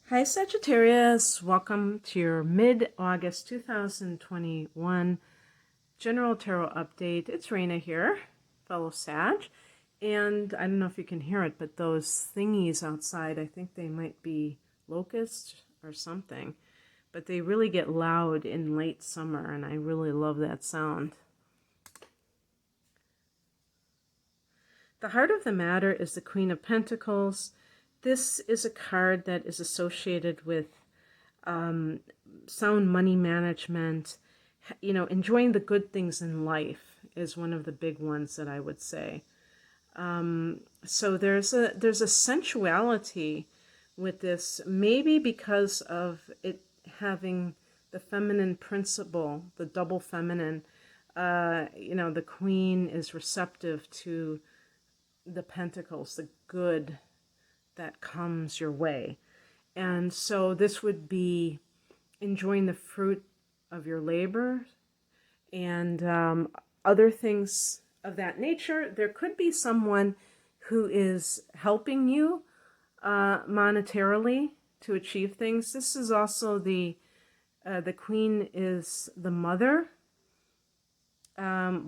Hi Sagittarius, welcome to your mid-August 2021 General Tarot Update. It's Raina here, fellow Sag, and I don't know if you can hear it, but those thingies outside, I think they might be locusts or something, but they really get loud in late summer, and I really love that sound. The heart of the matter is the Queen of Pentacles. This is a card that is associated with sound money management. You know, enjoying the good things in life is one of the big ones that I would say. So there's a sensuality with this, maybe because of it having the feminine principle, the double feminine. You know, the Queen is receptive to the pentacles, the good that comes your way. And so this would be enjoying the fruit of your labor and other things of that nature. There could be someone who is helping you monetarily to achieve things. This is also the Queen is the mother, or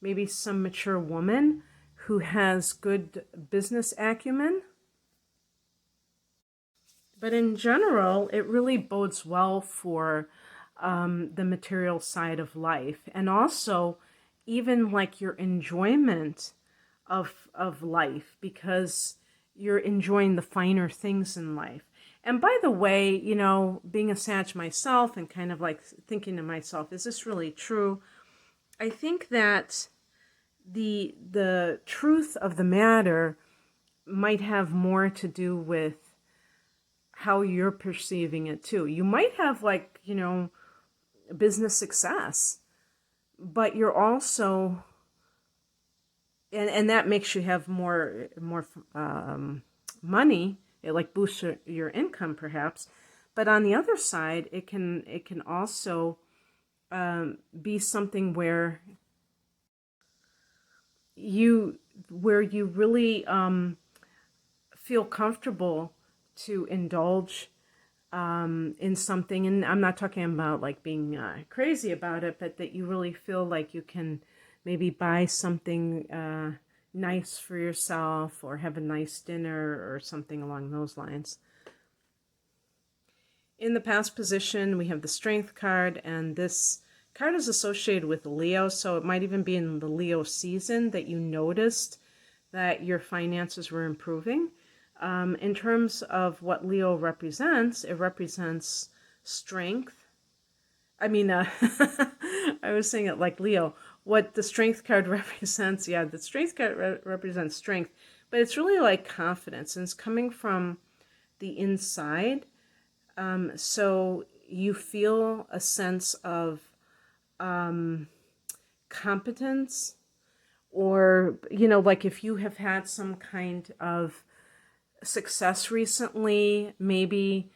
maybe some mature woman who has good business acumen. But in general, it really bodes well for the material side of life, and also even like your enjoyment of life, because you're enjoying the finer things in life. And by the way, you know, being a Sag myself and kind of like thinking to myself, is this really true? I think that the truth of the matter might have more to do with how you're perceiving it too. You might have, like, you know, business success, but you're also, and that makes you have more money. It like boosts your income perhaps. But on the other side, it can also be something where you really feel comfortable to indulge in something. And I'm not talking about like being crazy about it, but that you really feel like you can maybe buy something nice for yourself, or have a nice dinner or something along those lines. In the past position, we have the Strength card, and this card is associated with Leo, so it might even be in the Leo season that you noticed that your finances were improving. In terms of what Leo represents, it represents strength. I mean, I was saying it like Leo. What the Strength card represents, yeah, the Strength card represents strength, but it's really like confidence, and it's coming from the inside. So you feel a sense of competence, or, you know, like if you have had some kind of success recently, maybe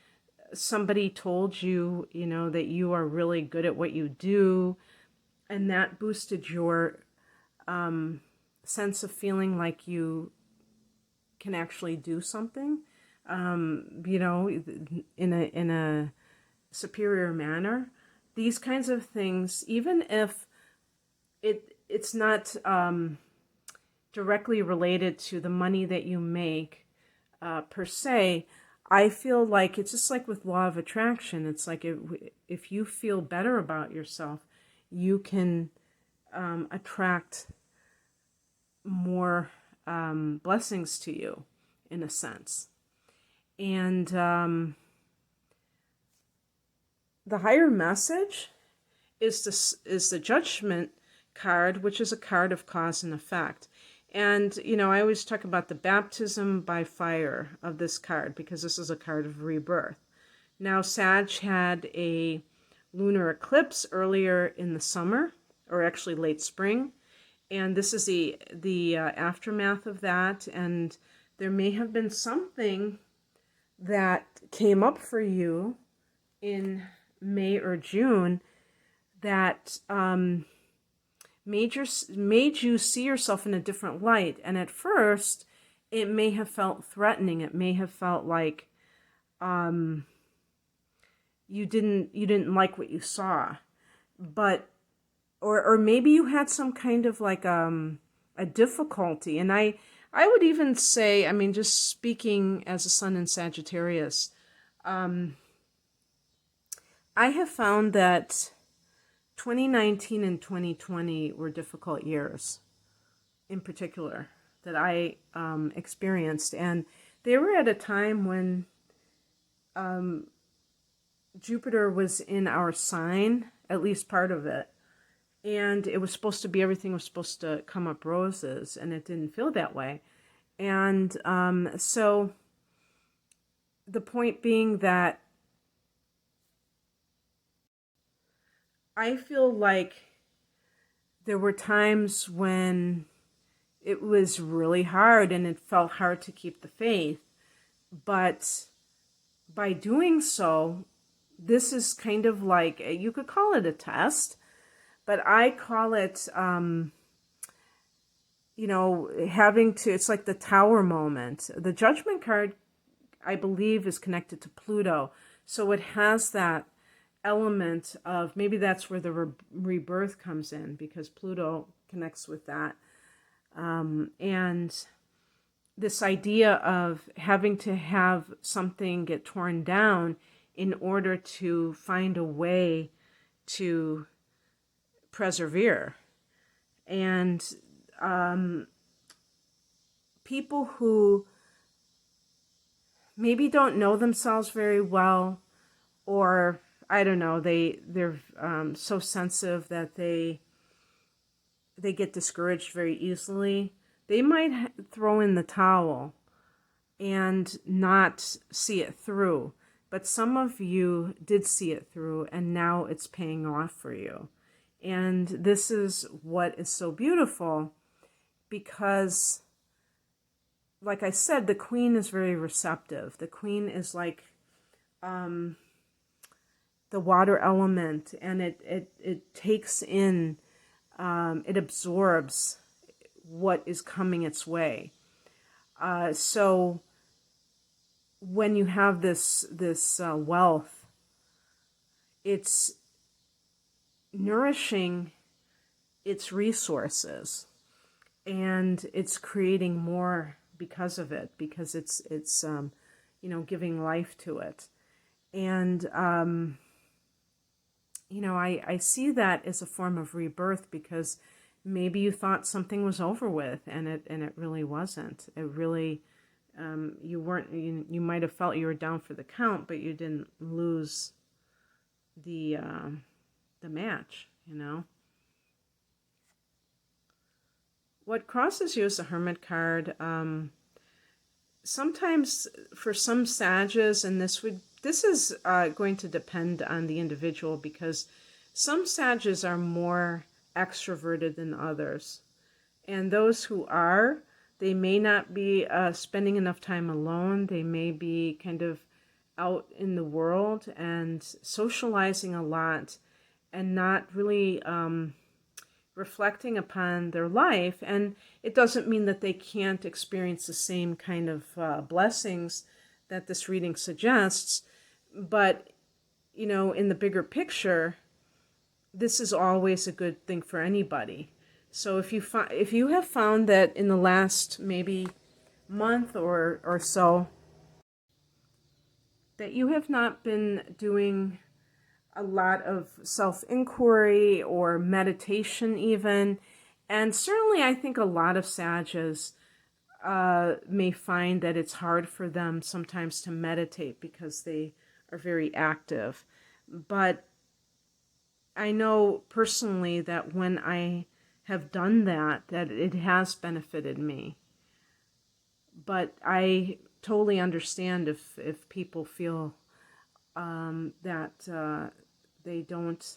somebody told you, you know, that you are really good at what you do, and that boosted your sense of feeling like you can actually do something, you know, in a superior manner. These kinds of things, even if it's not directly related to the money that you make per se, I feel like it's just like with law of attraction. It's like if you feel better about yourself, you can attract more blessings to you, in a sense. And the higher message is the Judgment card, which is a card of cause and effect. And, you know, I always talk about the baptism by fire of this card, because this is a card of rebirth. Now, Sag had a lunar eclipse earlier in the summer, or actually late spring, and this is the aftermath of that. And there may have been something that came up for you in May or June that made you see yourself in a different light. And at first, it may have felt threatening. It may have felt like you didn't like what you saw, but or maybe you had some kind of like a difficulty. And I would even say, I mean, just speaking as a sun in Sagittarius, I have found that 2019 and 2020 were difficult years in particular that I experienced. And they were at a time when Jupiter was in our sign, at least part of it. And it was supposed to be, everything was supposed to come up roses, and it didn't feel that way. And so the point being that I feel like there were times when it was really hard and it felt hard to keep the faith. But by doing so, this is kind of like, you could call it a test, but I call it, you know, having to, it's like the tower moment. The Judgment card, I believe, is connected to Pluto. So it has that element of, maybe that's where the rebirth comes in, because Pluto connects with that. And this idea of having to have something get torn down in order to find a way to persevere. And people who maybe don't know themselves very well, or I don't know, they're so sensitive that they get discouraged very easily. They might throw in the towel and not see it through. But some of you did see it through, and now it's paying off for you. And this is what is so beautiful, because, like I said, the Queen is very receptive. The Queen is like the water element, and it takes in, it absorbs what is coming its way. So when you have this wealth, it's nourishing its resources, and it's creating more because of it, because it's you know, giving life to it. And you know, I see that as a form of rebirth, because maybe you thought something was over with, and it really wasn't. It really, you weren't, you might have felt you were down for the count, but you didn't lose the match, you know. What crosses you is the Hermit card. Sometimes for some Sages, and this is going to depend on the individual, because some Sages are more extroverted than others. And those who are, they may not be spending enough time alone. They may be kind of out in the world and socializing a lot, and not really reflecting upon their life. And it doesn't mean that they can't experience the same kind of blessings that this reading suggests. But, you know, in the bigger picture, this is always a good thing for anybody. So if you have found that in the last maybe month or so that you have not been doing a lot of self-inquiry or meditation even, and certainly I think a lot of Sages may find that it's hard for them sometimes to meditate because they are very active. But I know personally that when I have done that it has benefited me. But I totally understand if people feel that they don't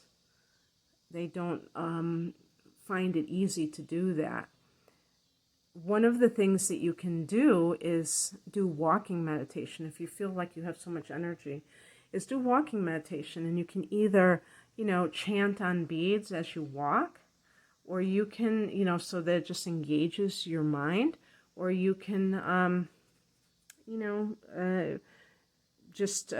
find it easy to do that. One of the things that you can do is do walking meditation. If you feel like you have so much energy, is do walking meditation. And you can either, you know, chant on beads as you walk, or you can, you know, so that it just engages your mind, or you can, just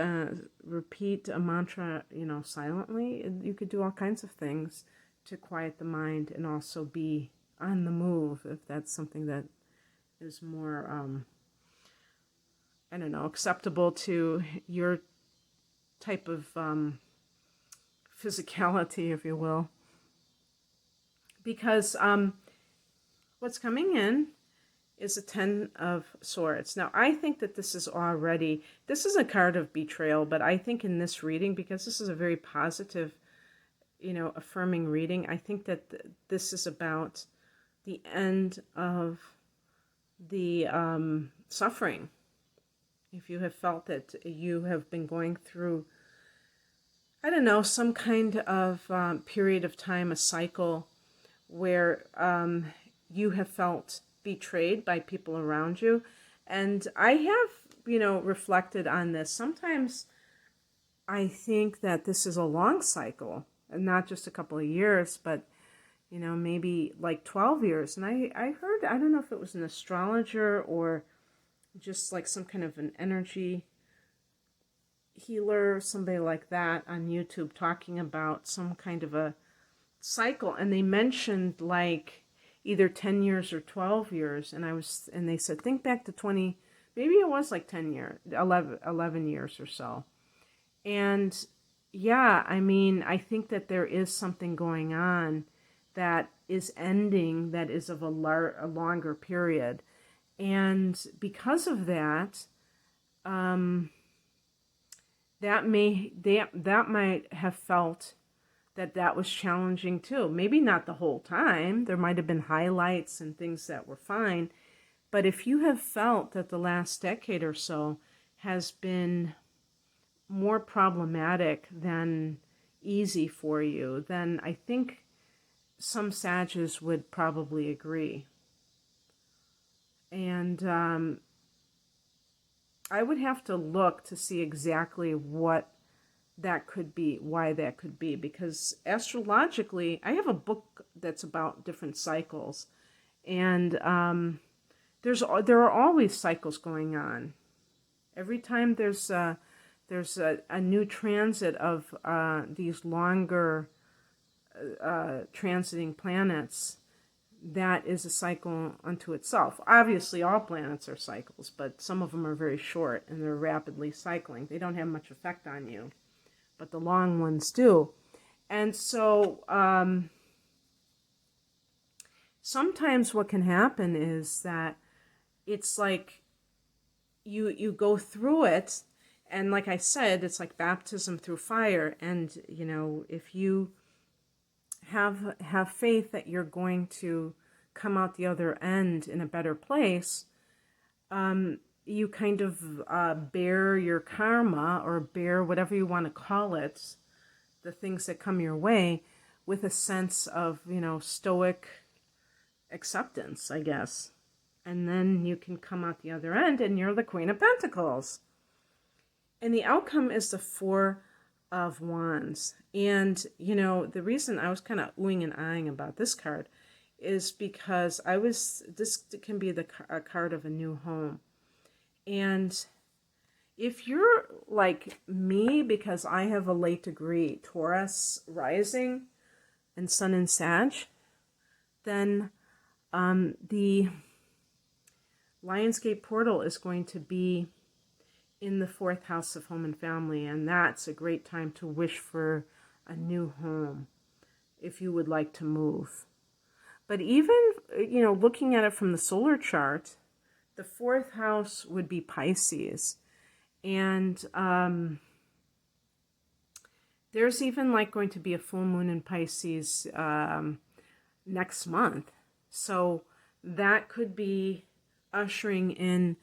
repeat a mantra, silently. You could do all kinds of things to quiet the mind and also be on the move, if that's something that is more, acceptable to your type of physicality, if you will. Because what's coming in is a 10 of Swords. Now, I think that this is a card of betrayal, but I think in this reading, because this is a very positive, affirming reading, I think that this is about the end of the suffering. If you have felt that you have been going through, some kind of period of time, a cycle, where you have felt betrayed by people around you. And I have, reflected on this. Sometimes I think that this is a long cycle, and not just a couple of years, but, maybe like 12 years. And I heard, I don't know if it was an astrologer or just like some kind of an energy healer, somebody like that on YouTube, talking about some kind of a cycle. And they mentioned like either 10 years or 12 years. And they said, think back to 20, maybe it was like 10 years, 11 years or so. And yeah, I think that there is something going on that is ending, that is of a longer period. And because of that, that might have felt that was challenging too. Maybe not the whole time. There might have been highlights and things that were fine. But if you have felt that the last decade or so has been more problematic than easy for you, then I think some Sages would probably agree. And I would have to look to see exactly what that could be, why that could be, because astrologically, I have a book that's about different cycles, and there are always cycles going on. Every time there's a new transit of these longer transiting planets, that is a cycle unto itself. Obviously, all planets are cycles, but some of them are very short and they're rapidly cycling. They don't have much effect on you, but the long ones do. And so sometimes what can happen is that it's like you go through it, and like I said, it's like baptism through fire. And if you have faith that you're going to come out the other end in a better place, you kind of bear your karma, or bear whatever you want to call it, the things that come your way, with a sense of, stoic acceptance, I guess. And then you can come out the other end and you're the Queen of Pentacles. And the outcome is the Four of Wands. And, the reason I was kind of oohing and eyeing about this card is because this can be a card of a new home. And if you're like me, because I have a late degree Taurus rising and Sun in Sadge, then the Lionsgate portal is going to be in the 4th house of home and family, and that's a great time to wish for a new home if you would like to move. But even, looking at it from the solar chart, the 4th house would be Pisces. And there's even like going to be a full moon in Pisces next month. So that could be ushering in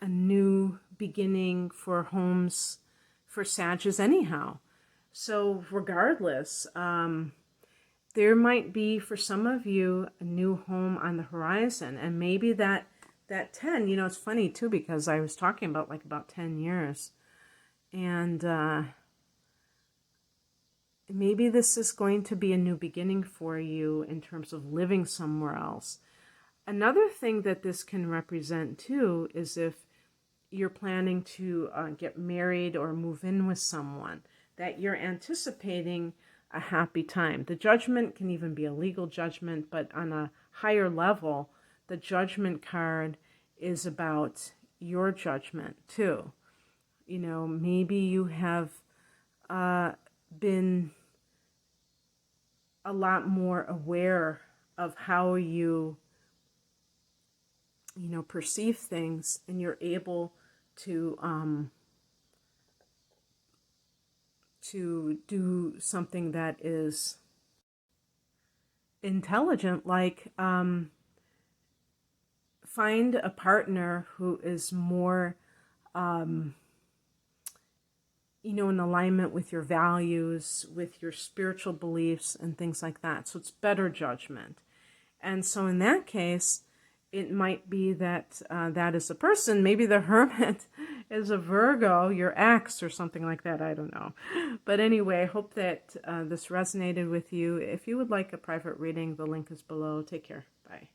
a new beginning for homes for Sagittarius anyhow. So regardless, there might be for some of you a new home on the horizon. And maybe that 10, it's funny too, because I was talking about 10 years. And maybe this is going to be a new beginning for you in terms of living somewhere else. Another thing that this can represent too is if you're planning to get married or move in with someone, that you're anticipating a happy time. The Judgment can even be a legal judgment, but on a higher level, the Judgment card is about your judgment too. You know, maybe you have been a lot more aware of how you perceive things, and you're able to do something that is intelligent, like find a partner who is more in alignment with your values, with your spiritual beliefs and things like that. So it's better judgment. And so in that case, it might be that that is a person. Maybe the Hermit is a Virgo, your ex or something like that. I don't know. But anyway, I hope that this resonated with you. If you would like a private reading, the link is below. Take care. Bye.